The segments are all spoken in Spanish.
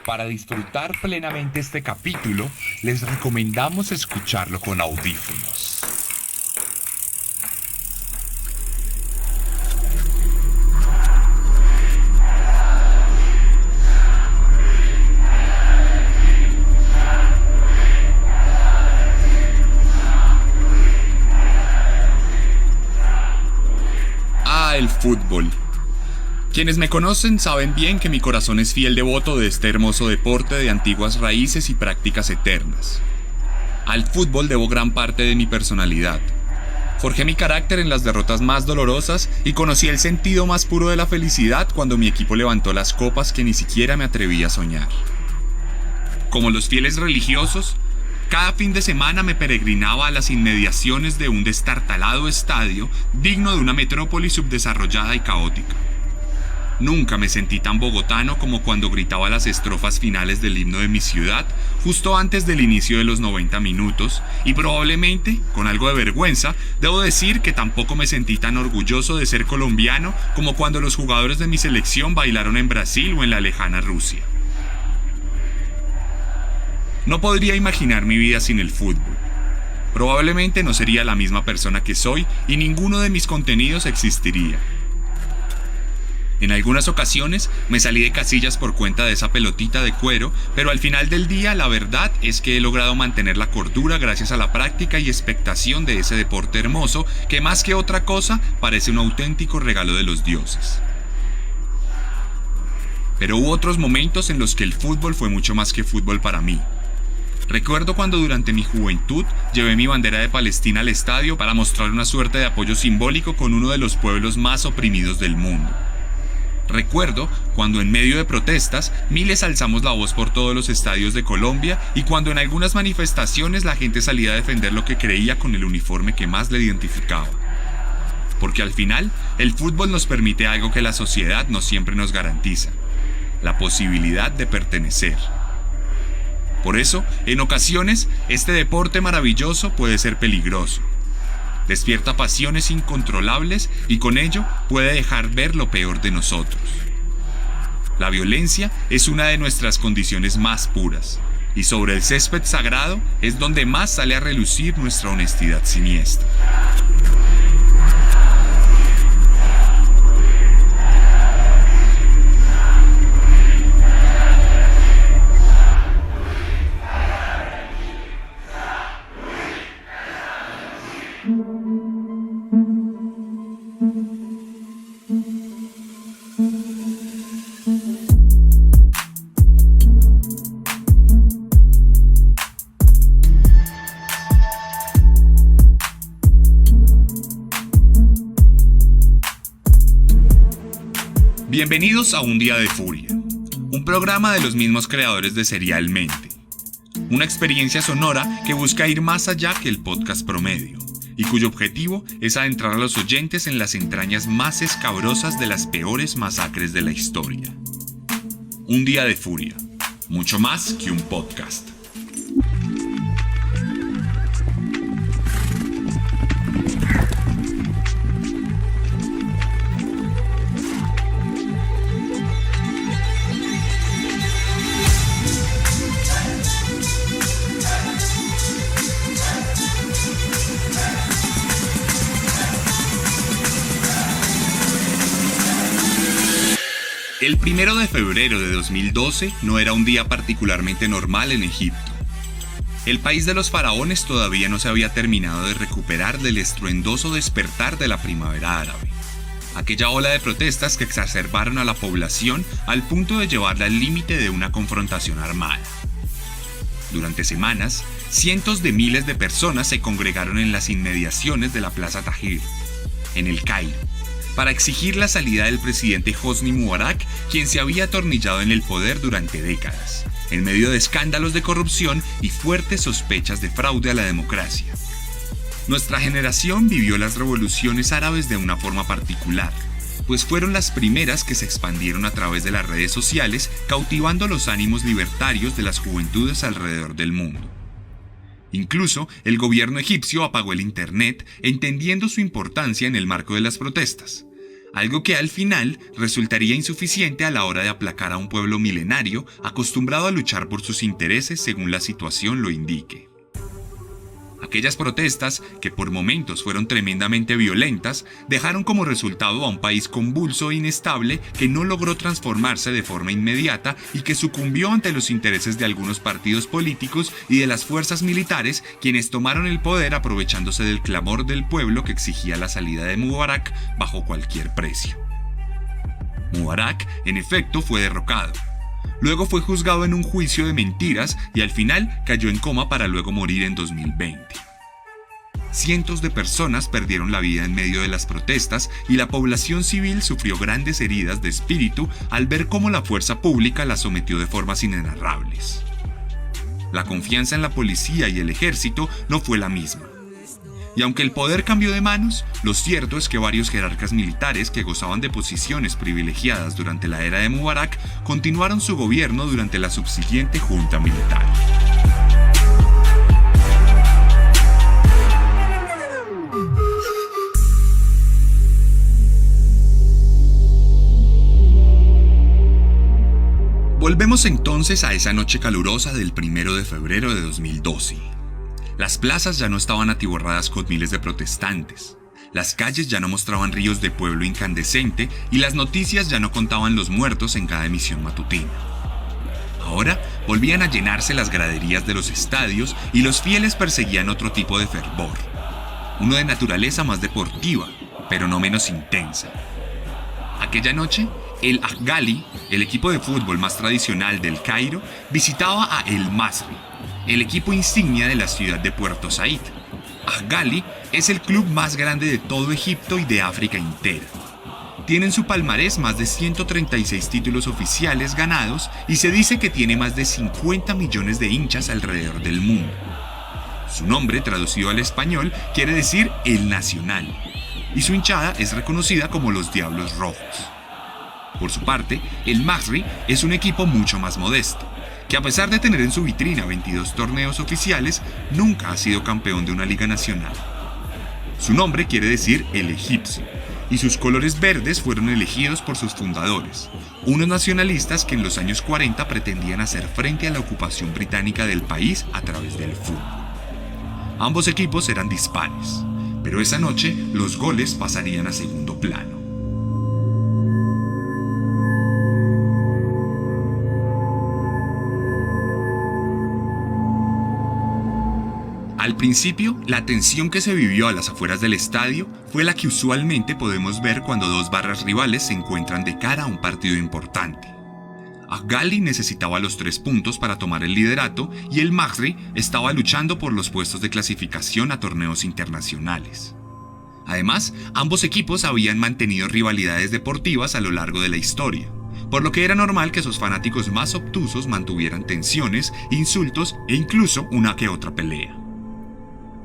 Para disfrutar plenamente este capítulo, les recomendamos escucharlo con audífonos. El fútbol. Quienes me conocen saben bien que mi corazón es fiel devoto de este hermoso deporte de antiguas raíces y prácticas eternas. Al fútbol debo gran parte de mi personalidad. Forjé mi carácter en las derrotas más dolorosas y conocí el sentido más puro de la felicidad cuando mi equipo levantó las copas que ni siquiera me atreví a soñar. Como los fieles religiosos, cada fin de semana me peregrinaba a las inmediaciones de un destartalado estadio digno de una metrópoli subdesarrollada y caótica. Nunca me sentí tan bogotano como cuando gritaba las estrofas finales del himno de mi ciudad justo antes del inicio de los 90 minutos y probablemente, con algo de vergüenza, debo decir que tampoco me sentí tan orgulloso de ser colombiano como cuando los jugadores de mi selección bailaron en Brasil o en la lejana Rusia. No podría imaginar mi vida sin el fútbol. Probablemente no sería la misma persona que soy y ninguno de mis contenidos existiría. En algunas ocasiones me salí de casillas por cuenta de esa pelotita de cuero, pero al final del día la verdad es que he logrado mantener la cordura gracias a la práctica y expectación de ese deporte hermoso que más que otra cosa parece un auténtico regalo de los dioses. Pero hubo otros momentos en los que el fútbol fue mucho más que fútbol para mí. Recuerdo cuando durante mi juventud llevé mi bandera de Palestina al estadio para mostrar una suerte de apoyo simbólico con uno de los pueblos más oprimidos del mundo. Recuerdo cuando en medio de protestas miles alzamos la voz por todos los estadios de Colombia y cuando en algunas manifestaciones la gente salía a defender lo que creía con el uniforme que más le identificaba. Porque al final el fútbol nos permite algo que la sociedad no siempre nos garantiza: la posibilidad de pertenecer. Por eso, en ocasiones, este deporte maravilloso puede ser peligroso. Despierta pasiones incontrolables y con ello puede dejar ver lo peor de nosotros. La violencia es una de nuestras condiciones más puras, y sobre el césped sagrado es donde más sale a relucir nuestra honestidad siniestra. Bienvenidos a Un Día de Furia, un programa de los mismos creadores de Serialmente. Una experiencia sonora que busca ir más allá que el podcast promedio, y cuyo objetivo es adentrar a los oyentes en las entrañas más escabrosas de las peores masacres de la historia. Un Día de Furia, mucho más que un podcast. El 1 de febrero de 2012 no era un día particularmente normal en Egipto. El país de los faraones todavía no se había terminado de recuperar del estruendoso despertar de la primavera árabe. Aquella ola de protestas que exacerbaron a la población al punto de llevarla al límite de una confrontación armada. Durante semanas, cientos de miles de personas se congregaron en las inmediaciones de la Plaza Tahrir, en el Cairo, para exigir la salida del presidente Hosni Mubarak, quien se había atornillado en el poder durante décadas, en medio de escándalos de corrupción y fuertes sospechas de fraude a la democracia. Nuestra generación vivió las revoluciones árabes de una forma particular, pues fueron las primeras que se expandieron a través de las redes sociales, cautivando los ánimos libertarios de las juventudes alrededor del mundo. Incluso el gobierno egipcio apagó el internet, entendiendo su importancia en el marco de las protestas. algo que al final resultaría insuficiente a la hora de aplacar a un pueblo milenario acostumbrado a luchar por sus intereses según la situación lo indique. Aquellas protestas, que por momentos fueron tremendamente violentas, dejaron como resultado a un país convulso e inestable que no logró transformarse de forma inmediata y que sucumbió ante los intereses de algunos partidos políticos y de las fuerzas militares, quienes tomaron el poder aprovechándose del clamor del pueblo que exigía la salida de Mubarak bajo cualquier precio. Mubarak, en efecto, fue derrocado. Luego fue juzgado en un juicio de mentiras y al final cayó en coma para luego morir en 2020. Cientos de personas perdieron la vida en medio de las protestas y la población civil sufrió grandes heridas de espíritu al ver cómo la fuerza pública la sometió de formas inenarrables. La confianza en la policía y el ejército no fue la misma. Y aunque el poder cambió de manos, lo cierto es que varios jerarcas militares que gozaban de posiciones privilegiadas durante la era de Mubarak continuaron su gobierno durante la subsiguiente junta militar. Volvemos entonces a esa noche calurosa del 1 de febrero de 2012. Las plazas ya no estaban atiborradas con miles de protestantes. Las calles ya no mostraban ríos de pueblo incandescente y las noticias ya no contaban los muertos en cada emisión matutina. Ahora volvían a llenarse las graderías de los estadios y los fieles perseguían otro tipo de fervor. Uno de naturaleza más deportiva, pero no menos intensa. Aquella noche, el Ahly, el equipo de fútbol más tradicional del Cairo, visitaba a El Masry, el equipo insignia de la ciudad de Puerto Said. Ahly es el club más grande de todo Egipto y de África entera. Tiene en su palmarés más de 136 títulos oficiales ganados y se dice que tiene más de 50 millones de hinchas alrededor del mundo. Su nombre, traducido al español, quiere decir El Nacional, y su hinchada es reconocida como los Diablos Rojos. Por su parte, el Masry es un equipo mucho más modesto, que a pesar de tener en su vitrina 22 torneos oficiales, nunca ha sido campeón de una liga nacional. Su nombre quiere decir el egipcio, y sus colores verdes fueron elegidos por sus fundadores, unos nacionalistas que en los años 40 pretendían hacer frente a la ocupación británica del país a través del fútbol. Ambos equipos eran dispares, pero esa noche los goles pasarían a segundo plano. Al principio, la tensión que se vivió a las afueras del estadio fue la que usualmente podemos ver cuando dos barras rivales se encuentran de cara a un partido importante. Ahly necesitaba los 3 puntos para tomar el liderato y el Masry estaba luchando por los puestos de clasificación a torneos internacionales. Además, ambos equipos habían mantenido rivalidades deportivas a lo largo de la historia, por lo que era normal que sus fanáticos más obtusos mantuvieran tensiones, insultos e incluso una que otra pelea.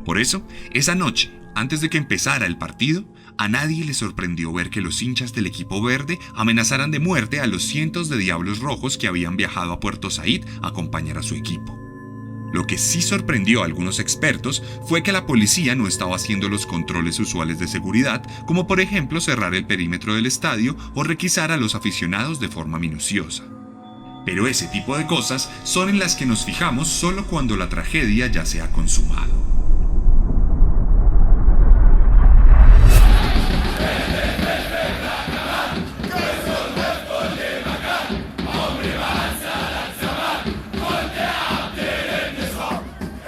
Por eso, esa noche, antes de que empezara el partido, a nadie le sorprendió ver que los hinchas del equipo verde amenazaran de muerte a los cientos de Diablos Rojos que habían viajado a Puerto Said a acompañar a su equipo. Lo que sí sorprendió a algunos expertos fue que la policía no estaba haciendo los controles usuales de seguridad, como por ejemplo cerrar el perímetro del estadio o requisar a los aficionados de forma minuciosa. Pero ese tipo de cosas son en las que nos fijamos solo cuando la tragedia ya se ha consumado.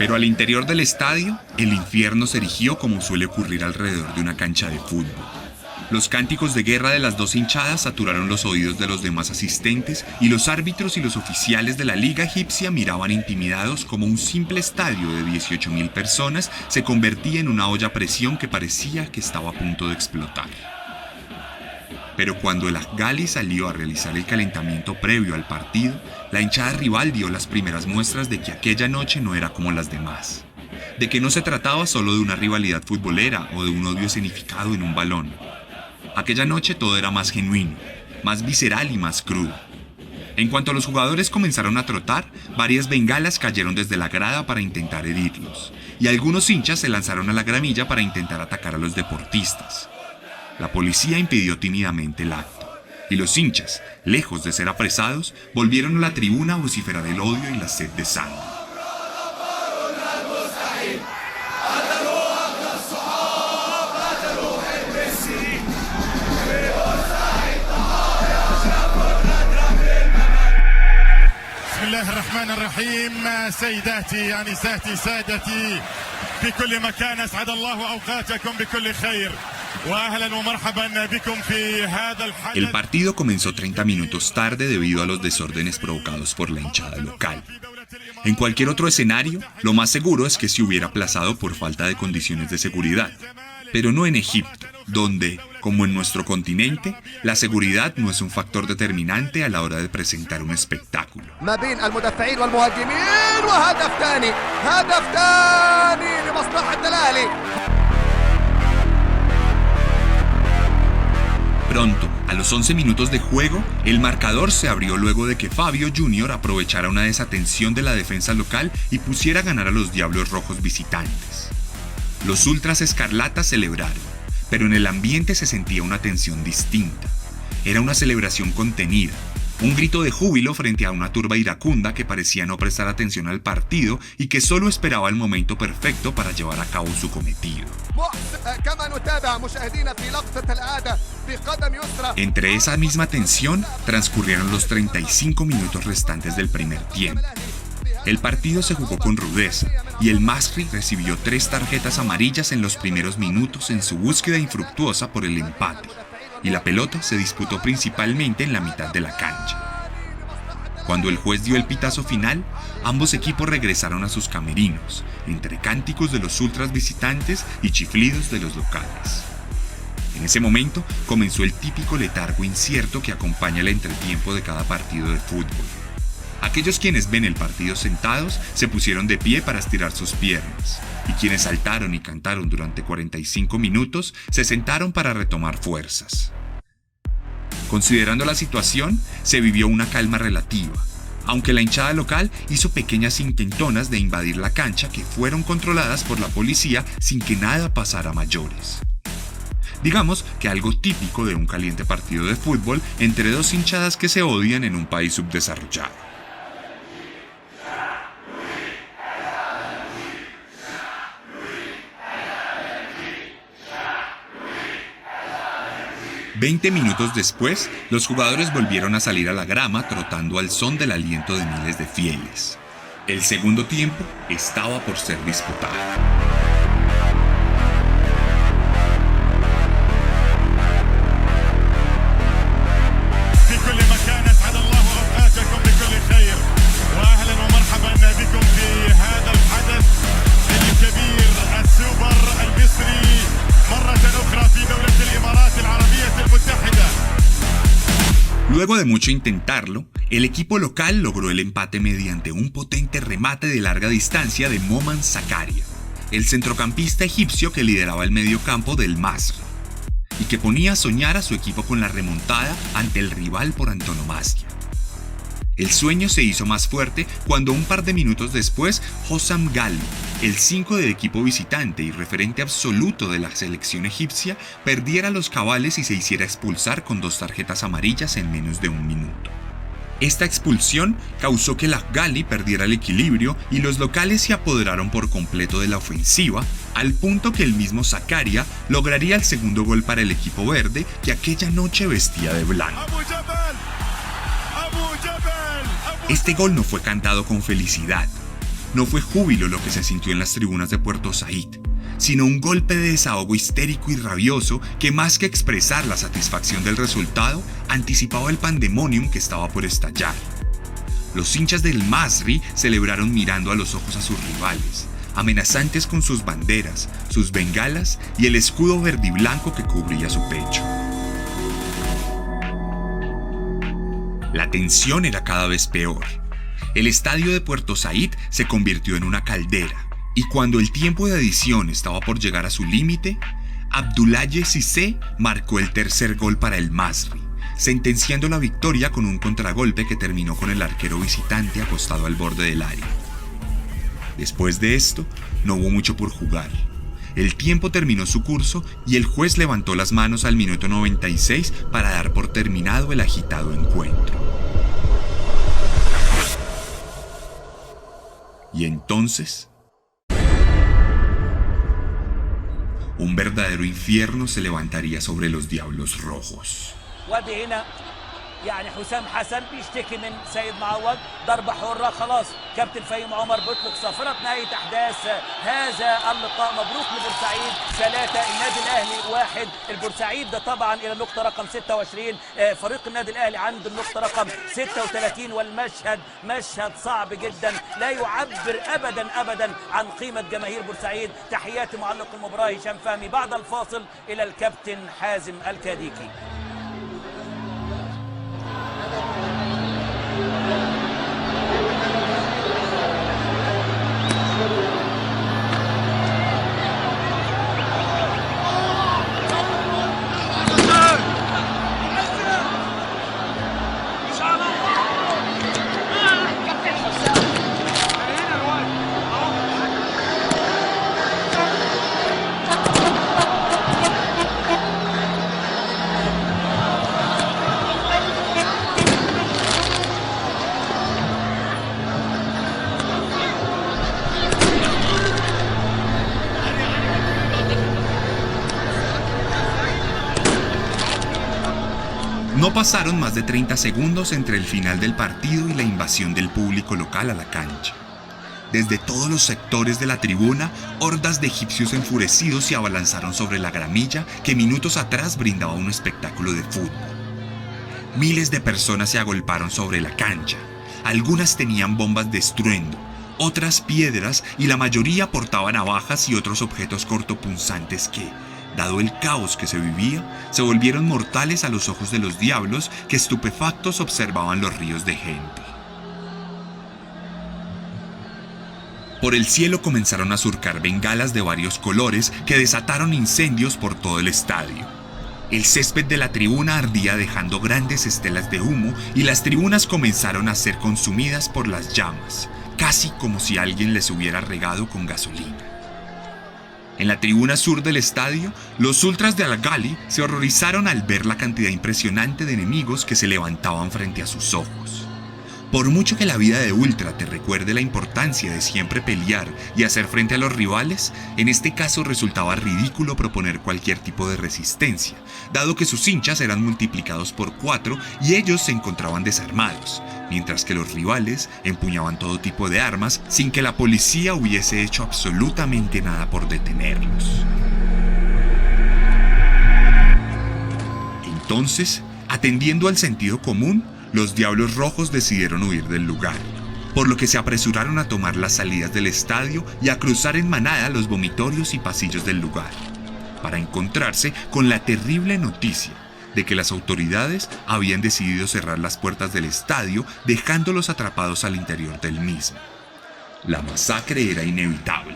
Pero al interior del estadio, el infierno se erigió como suele ocurrir alrededor de una cancha de fútbol. Los cánticos de guerra de las dos hinchadas saturaron los oídos de los demás asistentes y los árbitros y los oficiales de la liga egipcia miraban intimidados como un simple estadio de 18.000 personas se convertía en una olla a presión que parecía que estaba a punto de explotar. Pero cuando el Ahly salió a realizar el calentamiento previo al partido, la hinchada rival dio las primeras muestras de que aquella noche no era como las demás, de que no se trataba solo de una rivalidad futbolera o de un odio escenificado en un balón. Aquella noche todo era más genuino, más visceral y más crudo. En cuanto los jugadores comenzaron a trotar, varias bengalas cayeron desde la grada para intentar herirlos, y algunos hinchas se lanzaron a la gramilla para intentar atacar a los deportistas. La policía impidió tímidamente el acto, y los hinchas, lejos de ser apresados, volvieron a la tribuna a vociferar el odio y la sed de sangre. الرحمن الرحيم سيداتي انساتي سادتي في كل مكان اسعد الله اوقاتكم بكل خير واهلا ومرحبا بكم في هذا الحدث. El partido comenzó 30 minutos tarde debido a los desórdenes provocados por la hinchada local. En cualquier otro escenario, lo más seguro es que se hubiera aplazado por falta de condiciones de seguridad, pero no en Egipto, donde, como en nuestro continente, la seguridad no es un factor determinante a la hora de presentar un espectáculo. Pronto, a los 11 minutos de juego, el marcador se abrió luego de que Fabio Jr. aprovechara una desatención de la defensa local y pusiera a ganar a los Diablos Rojos visitantes. Los ultras escarlatas celebraron, pero en el ambiente se sentía una tensión distinta. Era una celebración contenida, un grito de júbilo frente a una turba iracunda que parecía no prestar atención al partido y que solo esperaba el momento perfecto para llevar a cabo su cometido. Entre esa misma tensión transcurrieron los 35 minutos restantes del primer tiempo. El partido se jugó con rudeza y el Masry recibió 3 tarjetas amarillas en los primeros minutos en su búsqueda infructuosa por el empate, y la pelota se disputó principalmente en la mitad de la cancha. Cuando el juez dio el pitazo final, ambos equipos regresaron a sus camerinos, entre cánticos de los ultras visitantes y chiflidos de los locales. En ese momento comenzó el típico letargo incierto que acompaña el entretiempo de cada partido de fútbol. Aquellos quienes ven el partido sentados se pusieron de pie para estirar sus piernas, y quienes saltaron y cantaron durante 45 minutos se sentaron para retomar fuerzas. Considerando la situación, se vivió una calma relativa, aunque la hinchada local hizo pequeñas intentonas de invadir la cancha que fueron controladas por la policía sin que nada pasara a mayores. Digamos que algo típico de un caliente partido de fútbol entre dos hinchadas que se odian en un país subdesarrollado. 20 minutos después, los jugadores volvieron a salir a la grama trotando al son del aliento de miles de fieles. El segundo tiempo estaba por ser disputado. Luego de mucho intentarlo, el equipo local logró el empate mediante un potente remate de larga distancia de Mohamed Zakaria, el centrocampista egipcio que lideraba el mediocampo del Masry, y que ponía a soñar a su equipo con la remontada ante el rival por antonomasia. El sueño se hizo más fuerte cuando un par de minutos después, Hossam Ghaly, el 5 del equipo visitante y referente absoluto de la selección egipcia, perdiera los cabales y se hiciera expulsar con 2 tarjetas amarillas en menos de un minuto. Esta expulsión causó que la Ghaly perdiera el equilibrio y los locales se apoderaron por completo de la ofensiva, al punto que el mismo Zakaria lograría el segundo gol para el equipo verde, que aquella noche vestía de blanco. Este gol no fue cantado con felicidad, no fue júbilo lo que se sintió en las tribunas de Puerto Said, sino un golpe de desahogo histérico y rabioso que, más que expresar la satisfacción del resultado, anticipaba el pandemonium que estaba por estallar. Los hinchas del Masry celebraron mirando a los ojos a sus rivales, amenazantes con sus banderas, sus bengalas y el escudo verde y blanco que cubría su pecho. La tensión era cada vez peor. El estadio de Puerto Said se convirtió en una caldera, y cuando el tiempo de adición estaba por llegar a su límite, Abdoulaye Cissé marcó el tercer gol para el Masry, sentenciando la victoria con un contragolpe que terminó con el arquero visitante acostado al borde del área. Después de esto, no hubo mucho por jugar. el tiempo terminó su curso y el juez levantó las manos al minuto 96 para dar por terminado el agitado encuentro. Y entonces, un verdadero infierno se levantaría sobre los Diablos Rojos. يعني حسام حسن بيشتكي من سيد معوض ضربة حرة خلاص كابتن فهيم عمر بيطلق صافرة نهاية أحداث هذا اللقاء. مبروك لبورسعيد 3 النادي الأهلي 1. البورسعيد ده طبعا إلى النقطة رقم 26. فريق النادي الأهلي عند النقطة رقم 36 والمشهد مشهد صعب جدا لا يعبر أبدا عن قيمة جماهير بورسعيد. تحياتي معلق المباراة هشام فهمي. بعد الفاصل إلى الكابتن حازم الكاديكي. No pasaron más de 30 segundos entre el final del partido y la invasión del público local a la cancha. Desde todos los sectores de la tribuna, hordas de egipcios enfurecidos se abalanzaron sobre la gramilla que minutos atrás brindaba un espectáculo de fútbol. Miles de personas se agolparon sobre la cancha. Algunas tenían bombas de estruendo, otras piedras y la mayoría portaban navajas y otros objetos cortopunzantes que, dado el caos que se vivía, se volvieron mortales a los ojos de los diablos que estupefactos observaban los ríos de gente. Por el cielo comenzaron a surcar bengalas de varios colores que desataron incendios por todo el estadio. El césped de la tribuna ardía dejando grandes estelas de humo y las tribunas comenzaron a ser consumidas por las llamas, casi como si alguien les hubiera regado con gasolina. En la tribuna sur del estadio, los ultras de Al-Ghali se horrorizaron al ver la cantidad impresionante de enemigos que se levantaban frente a sus ojos. Por mucho que la vida de ultra te recuerde la importancia de siempre pelear y hacer frente a los rivales, en este caso resultaba ridículo proponer cualquier tipo de resistencia, dado que sus hinchas eran multiplicados por 4 y ellos se encontraban desarmados, mientras que los rivales empuñaban todo tipo de armas sin que la policía hubiese hecho absolutamente nada por detenerlos. Entonces, atendiendo al sentido común, los Diablos Rojos decidieron huir del lugar, por lo que se apresuraron a tomar las salidas del estadio y a cruzar en manada los vomitorios y pasillos del lugar, para encontrarse con la terrible noticia de que las autoridades habían decidido cerrar las puertas del estadio, dejándolos atrapados al interior del mismo. La masacre era inevitable.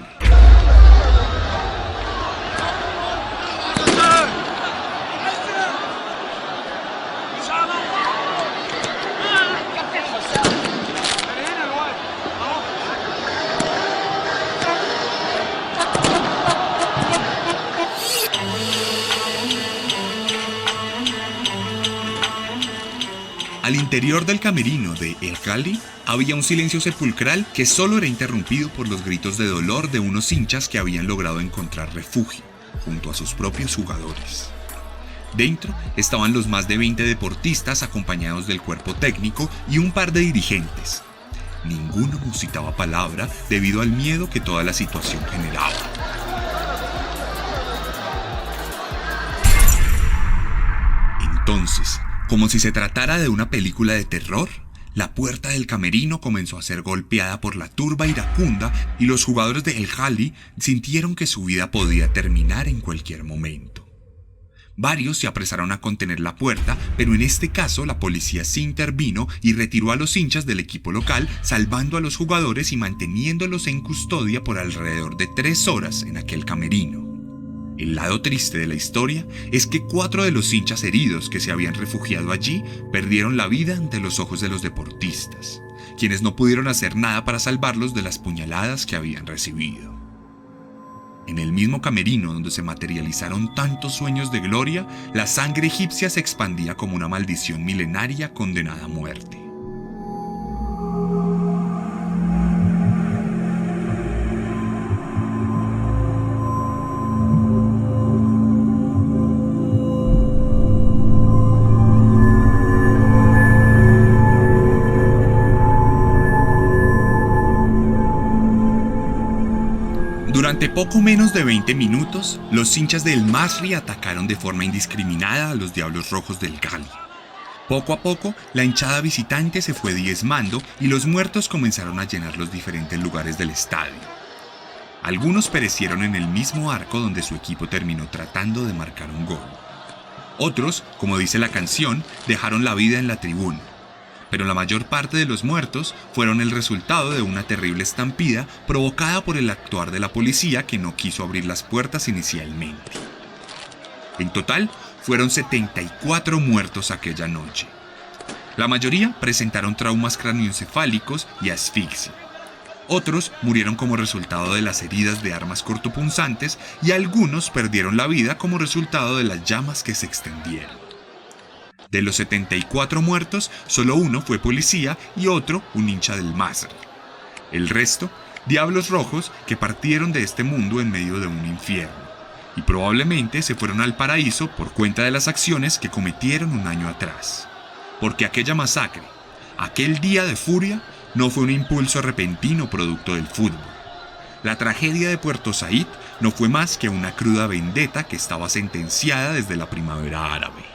Al interior del camerino de Al-Ghali había un silencio sepulcral que solo era interrumpido por los gritos de dolor de unos hinchas que habían logrado encontrar refugio junto a sus propios jugadores. Dentro estaban los más de 20 deportistas acompañados del cuerpo técnico y un par de dirigentes. Ninguno musitaba palabra debido al miedo que toda la situación generaba. Entonces, como si se tratara de una película de terror, la puerta del camerino comenzó a ser golpeada por la turba iracunda y los jugadores de Al-Ghali sintieron que su vida podía terminar en cualquier momento. Varios se apresaron a contener la puerta, pero en este caso la policía sí intervino y retiró a los hinchas del equipo local, salvando a los jugadores y manteniéndolos en custodia por alrededor de 3 horas en aquel camerino. El lado triste de la historia es que 4 de los hinchas heridos que se habían refugiado allí perdieron la vida ante los ojos de los deportistas, quienes no pudieron hacer nada para salvarlos de las puñaladas que habían recibido. En el mismo camerino donde se materializaron tantos sueños de gloria, la sangre egipcia se expandía como una maldición milenaria condenada a muerte. Durante poco menos de 20 minutos, los hinchas del Masri atacaron de forma indiscriminada a los Diablos Rojos del Gali. Poco a poco, la hinchada visitante se fue diezmando y los muertos comenzaron a llenar los diferentes lugares del estadio. Algunos perecieron en el mismo arco donde su equipo terminó tratando de marcar un gol. Otros, como dice la canción, dejaron la vida en la tribuna. Pero la mayor parte de los muertos fueron el resultado de una terrible estampida provocada por el actuar de la policía que no quiso abrir las puertas inicialmente. En total, fueron 74 muertos aquella noche. La mayoría presentaron traumas craneoencefálicos y asfixia. Otros murieron como resultado de las heridas de armas cortopunzantes y algunos perdieron la vida como resultado de las llamas que se extendieron. De los 74 muertos, solo uno fue policía y otro un hincha del Masri. El resto, diablos rojos que partieron de este mundo en medio de un infierno, y probablemente se fueron al paraíso por cuenta de las acciones que cometieron un año atrás. Porque aquella masacre, aquel día de furia, no fue un impulso repentino producto del fútbol. La tragedia de Puerto Saíd no fue más que una cruda vendetta que estaba sentenciada desde la primavera árabe.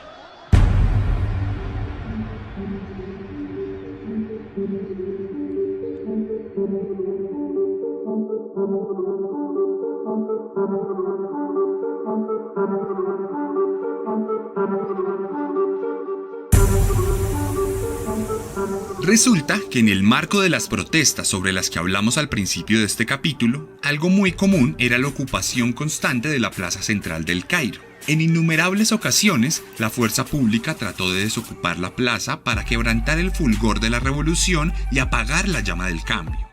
Resulta que en el marco de las protestas sobre las que hablamos al principio de este capítulo, algo muy común era la ocupación constante de la plaza central del Cairo. En innumerables ocasiones, la fuerza pública trató de desocupar la plaza para quebrantar el fulgor de la revolución y apagar la llama del cambio.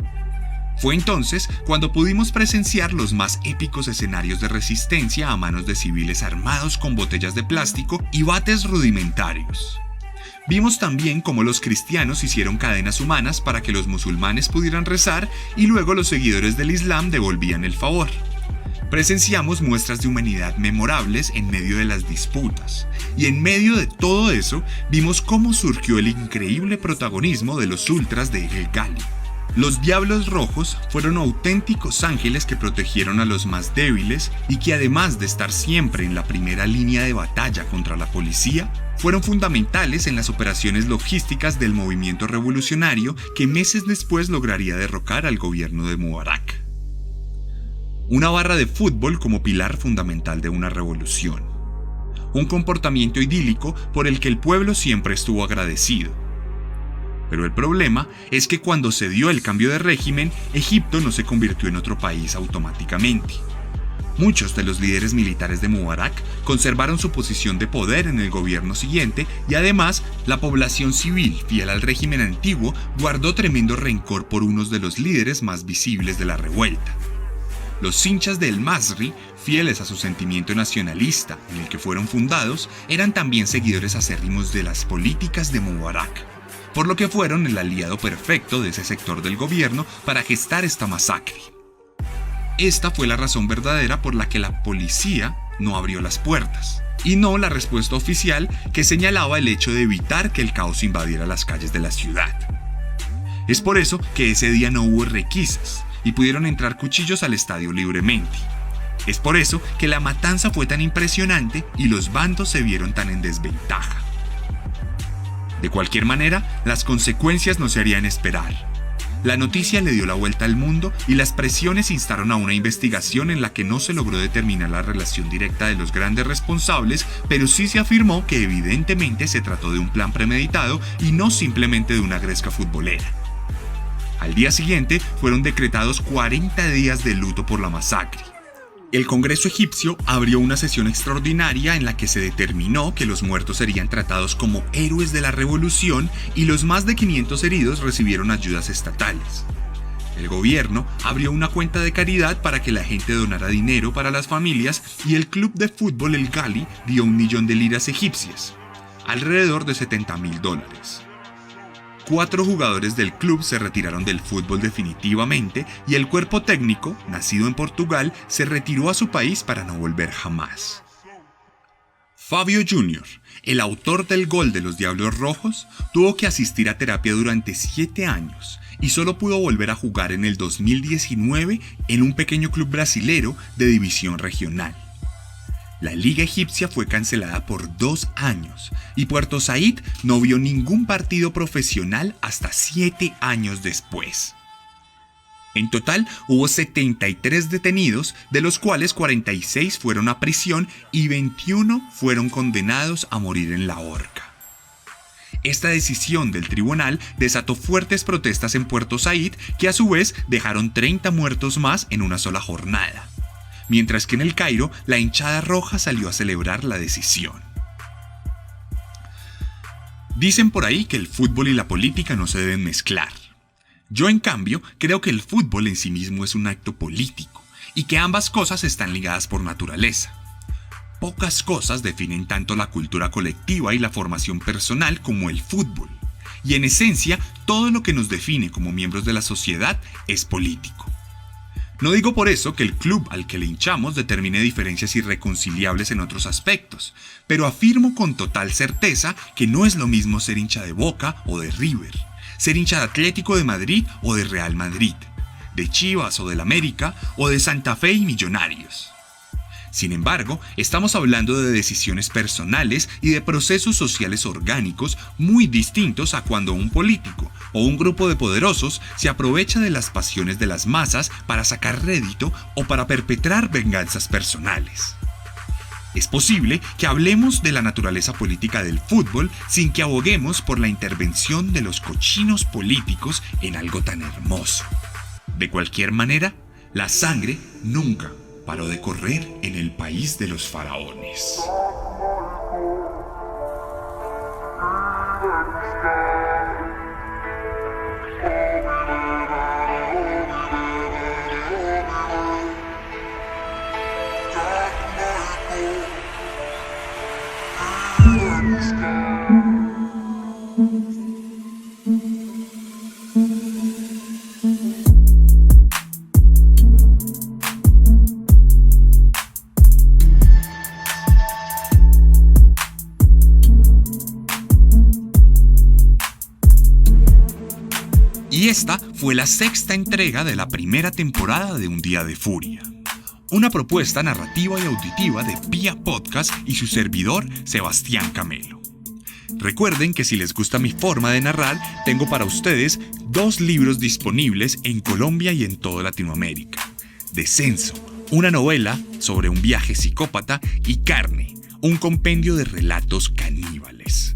Fue entonces cuando pudimos presenciar los más épicos escenarios de resistencia a manos de civiles armados con botellas de plástico y bates rudimentarios. Vimos también cómo los cristianos hicieron cadenas humanas para que los musulmanes pudieran rezar y luego los seguidores del Islam devolvían el favor. Presenciamos muestras de humanidad memorables en medio de las disputas, y en medio de todo eso vimos cómo surgió el increíble protagonismo de los ultras de El Gali. Los Diablos Rojos fueron auténticos ángeles que protegieron a los más débiles y que además de estar siempre en la primera línea de batalla contra la policía, fueron fundamentales en las operaciones logísticas del movimiento revolucionario que meses después lograría derrocar al gobierno de Mubarak. Una barra de fútbol como pilar fundamental de una revolución. Un comportamiento idílico por el que el pueblo siempre estuvo agradecido. Pero el problema es que cuando se dio el cambio de régimen, Egipto no se convirtió en otro país automáticamente. Muchos de los líderes militares de Mubarak conservaron su posición de poder en el gobierno siguiente y además la población civil fiel al régimen antiguo guardó tremendo rencor por unos de los líderes más visibles de la revuelta. Los hinchas del Masri, fieles a su sentimiento nacionalista en el que fueron fundados, eran también seguidores acérrimos de las políticas de Mubarak, por lo que fueron el aliado perfecto de ese sector del gobierno para gestar esta masacre. Esta fue la razón verdadera por la que la policía no abrió las puertas, y no la respuesta oficial que señalaba el hecho de evitar que el caos invadiera las calles de la ciudad. Es por eso que ese día no hubo requisas y pudieron entrar cuchillos al estadio libremente. Es por eso que la matanza fue tan impresionante y los bandos se vieron tan en desventaja. De cualquier manera, las consecuencias no se harían esperar. La noticia le dio la vuelta al mundo y las presiones instaron a una investigación en la que no se logró determinar la relación directa de los grandes responsables, pero sí se afirmó que evidentemente se trató de un plan premeditado y no simplemente de una gresca futbolera. Al día siguiente fueron decretados 40 días de luto por la masacre. El Congreso egipcio abrió una sesión extraordinaria en la que se determinó que los muertos serían tratados como héroes de la revolución y los más de 500 heridos recibieron ayudas estatales. El gobierno abrió una cuenta de caridad para que la gente donara dinero para las familias y el club de fútbol El Ghali dio 1 millón de liras egipcias, alrededor de $70.000. 4 jugadores del club se retiraron del fútbol definitivamente y el cuerpo técnico, nacido en Portugal, se retiró a su país para no volver jamás. Fabio Jr., el autor del gol de los Diablos Rojos, tuvo que asistir a terapia durante 7 años y solo pudo volver a jugar en el 2019 en un pequeño club brasilero de división regional. La liga egipcia fue cancelada por 2 años y Puerto Saíd no vio ningún partido profesional hasta 7 años después. En total hubo 73 detenidos, de los cuales 46 fueron a prisión y 21 fueron condenados a morir en la horca. Esta decisión del tribunal desató fuertes protestas en Puerto Saíd, que a su vez dejaron 30 muertos más en una sola jornada, mientras que en El Cairo la hinchada roja salió a celebrar la decisión. Dicen por ahí que el fútbol y la política no se deben mezclar. Yo, en cambio, creo que el fútbol en sí mismo es un acto político y que ambas cosas están ligadas por naturaleza. Pocas cosas definen tanto la cultura colectiva y la formación personal como el fútbol, y en esencia todo lo que nos define como miembros de la sociedad es político. No digo por eso que el club al que le hinchamos determine diferencias irreconciliables en otros aspectos, pero afirmo con total certeza que no es lo mismo ser hincha de Boca o de River, ser hincha de Atlético de Madrid o de Real Madrid, de Chivas o del América o de Santa Fe y Millonarios. Sin embargo, estamos hablando de decisiones personales y de procesos sociales orgánicos muy distintos a cuando un político o un grupo de poderosos se aprovecha de las pasiones de las masas para sacar rédito o para perpetrar venganzas personales. Es posible que hablemos de la naturaleza política del fútbol sin que aboguemos por la intervención de los cochinos políticos en algo tan hermoso. De cualquier manera, la sangre nunca paró de correr en el país de los faraones. Y esta fue la 6ª entrega de la primera temporada de Un Día de Furia. Una propuesta narrativa y auditiva de Pía Podcast y su servidor Sebastián Camelo. Recuerden que si les gusta mi forma de narrar, tengo para ustedes 2 libros disponibles en Colombia y en toda Latinoamérica. Descenso, una novela sobre un viaje psicópata, y Carne, un compendio de relatos caníbales.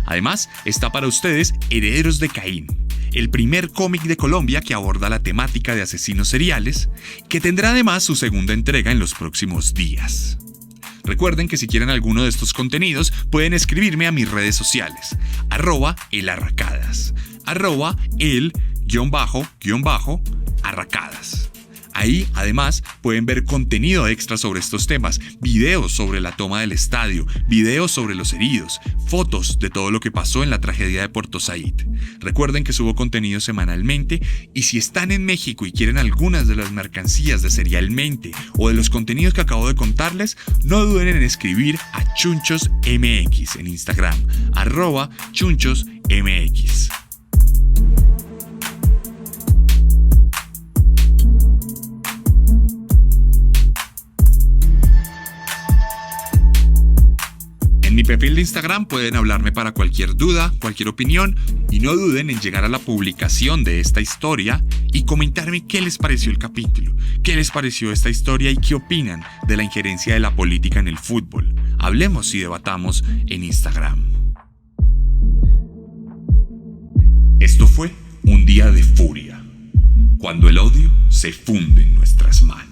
Además, está para ustedes Herederos de Caín, el primer cómic de Colombia que aborda la temática de asesinos seriales, que tendrá además su 2ª entrega en los próximos días. Recuerden que si quieren alguno de estos contenidos, pueden escribirme a mis redes sociales, @elarracadas, @el_arracadas. Ahí, además, pueden ver contenido extra sobre estos temas, videos sobre la toma del estadio, videos sobre los heridos, fotos de todo lo que pasó en la tragedia de Puerto Saíd. Recuerden que subo contenido semanalmente, y si están en México y quieren algunas de las mercancías de Serialmente o de los contenidos que acabo de contarles, no duden en escribir a chunchosmx en Instagram, @chunchosmx. En mi perfil de Instagram pueden hablarme para cualquier duda, cualquier opinión, y no duden en llegar a la publicación de esta historia y comentarme qué les pareció el capítulo, qué les pareció esta historia y qué opinan de la injerencia de la política en el fútbol. Hablemos y debatamos en Instagram. Esto fue Un Día de Furia, cuando el odio se funde en nuestras manos.